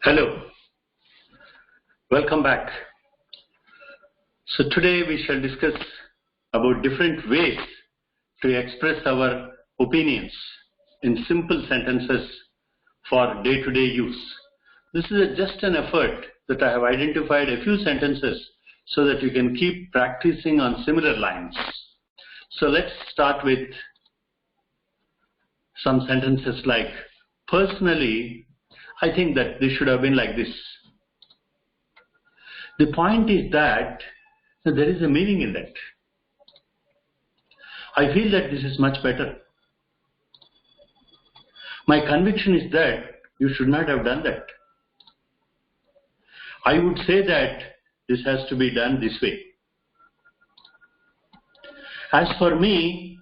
Hello, welcome back. So today we shall discuss about different ways to express our opinions in simple sentences for day-to-day use. This is just an effort that I have identified a few sentences so that you can keep practicing on similar lines. So let's start with some sentences like, personally, I think that this should have been like this. The point is that there is a meaning in that. I feel that this is much better. My conviction is that you should not have done that. I would say that this has to be done this way. As for me,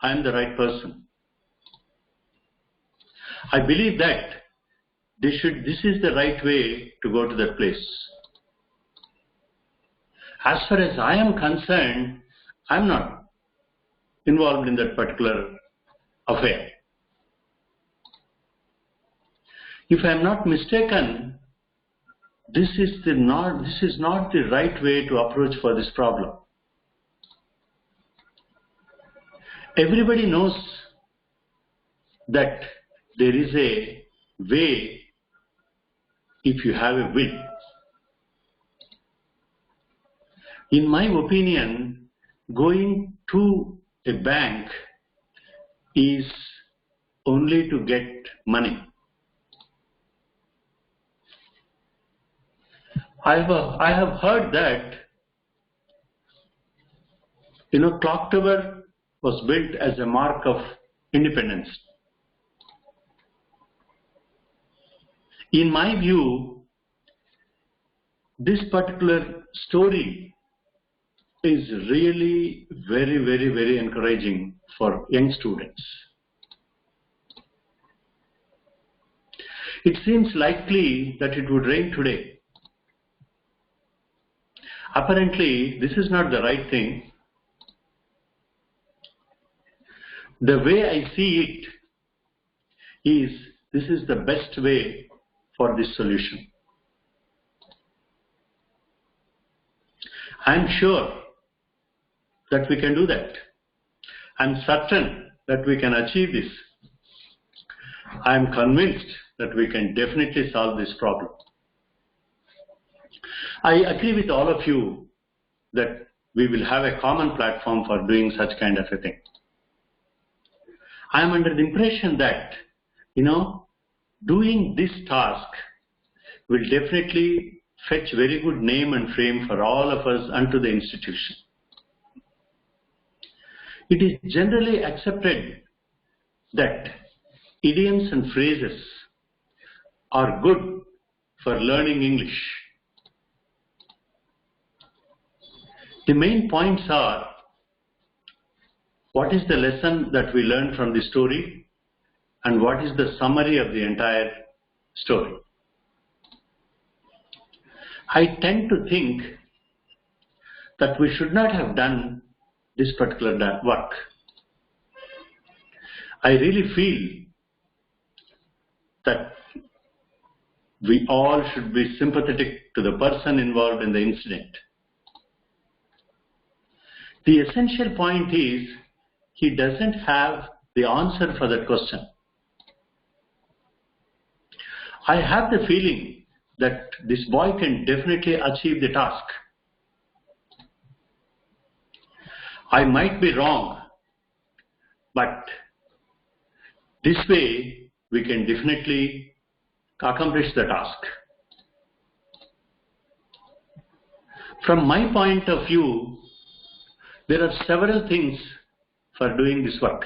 I am the right person. I believe that this is the right way to go to that place. As far as I am concerned, I am not involved in that particular affair. If I am not mistaken, this is not the right way to approach for this problem. Everybody knows that there is a way if you have a will. In my opinion, going to a bank is only to get money. I have heard that, clock tower was built as a mark of independence. In my view, this particular story is really very, very, very encouraging for young students. It seems likely that it would rain today. Apparently, this is not the right thing. The way I see it is, this is the best way for this solution. I am sure that we can do that. I am certain that we can achieve this. I am convinced that we can definitely solve this problem. I agree with all of you that we will have a common platform for doing such kind of a thing. I am under the impression that, doing this task will definitely fetch very good name and fame for all of us and to the institution. It is generally accepted that idioms and phrases are good for learning English. The main points are, what is the lesson that we learned from the story, and what is the summary of the entire story. I tend to think that we should not have done this particular work. I really feel that we all should be sympathetic to the person involved in the incident. The essential point is, he doesn't have the answer for that question. I have the feeling that this boy can definitely achieve the task. I might be wrong, but this way we can definitely accomplish the task. From my point of view, there are several things for doing this work.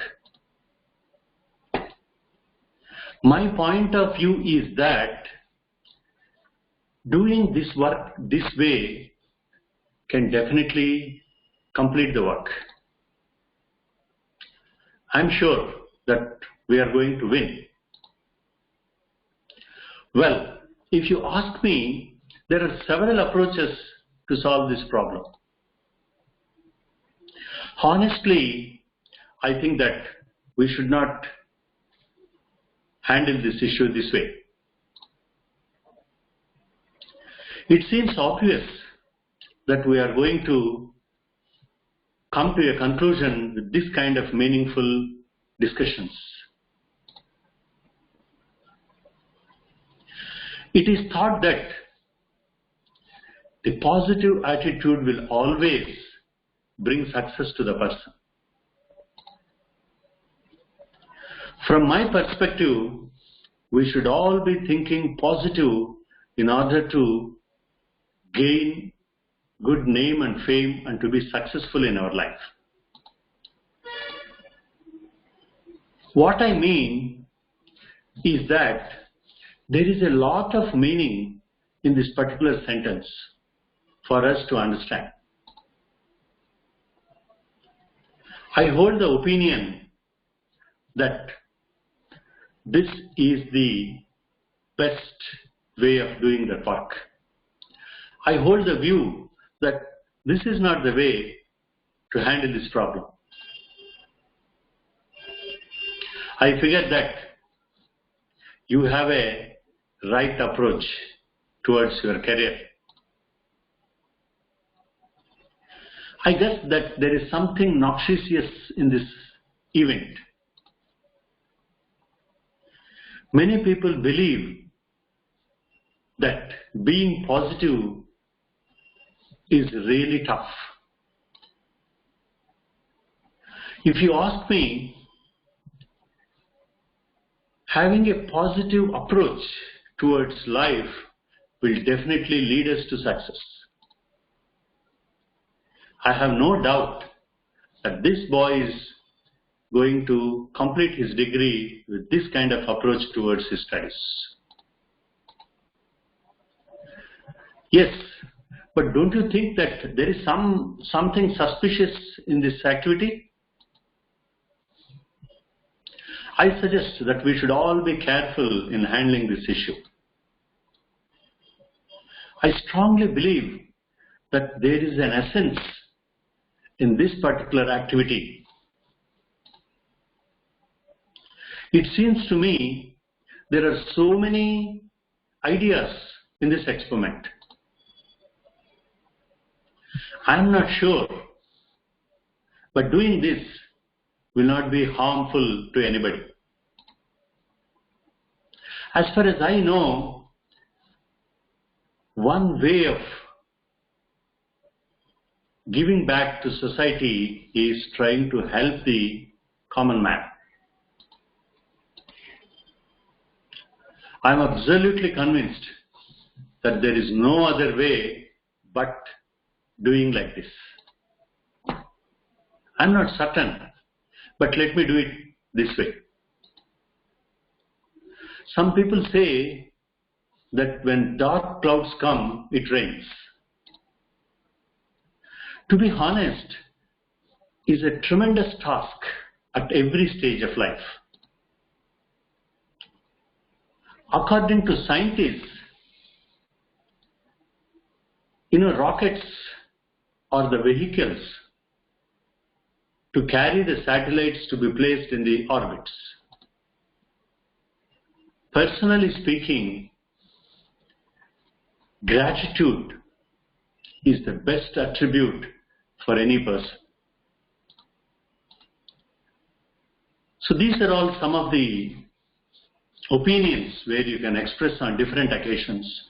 My point of view is that doing this work this way can definitely complete the work. I'm sure that we are going to win. Well, if you ask me, there are several approaches to solve this problem. Honestly, I think that we should not handle this issue this way. It seems obvious that we are going to come to a conclusion with this kind of meaningful discussions. It is thought that the positive attitude will always bring success to the person. From my perspective, we should all be thinking positive in order to gain good name and fame and to be successful in our life. What I mean is that there is a lot of meaning in this particular sentence for us to understand. I hold the opinion that this is the best way of doing the work. I hold the view that this is not the way to handle this problem. I figure that you have a right approach towards your career. I guess that there is something noxious in this event. Many people believe that being positive is really tough. If you ask me, having a positive approach towards life will definitely lead us to success. I have no doubt that this boy is going to complete his degree with this kind of approach towards his studies. Yes, but don't you think that there is something suspicious in this activity? I suggest that we should all be careful in handling this issue. I strongly believe that there is an essence in this particular activity. It seems to me there are so many ideas in this experiment. I am not sure, but doing this will not be harmful to anybody. As far as I know, one way of giving back to society is trying to help the common man. I am absolutely convinced that there is no other way but doing like this. I am not certain, but let me do it this way. Some people say that when dark clouds come, it rains. To be honest, is a tremendous task at every stage of life. According to scientists, rockets are the vehicles to carry the satellites to be placed in the orbits. Personally speaking, gratitude is the best attribute for any person. So these are all some of the opinions where you can express on different occasions.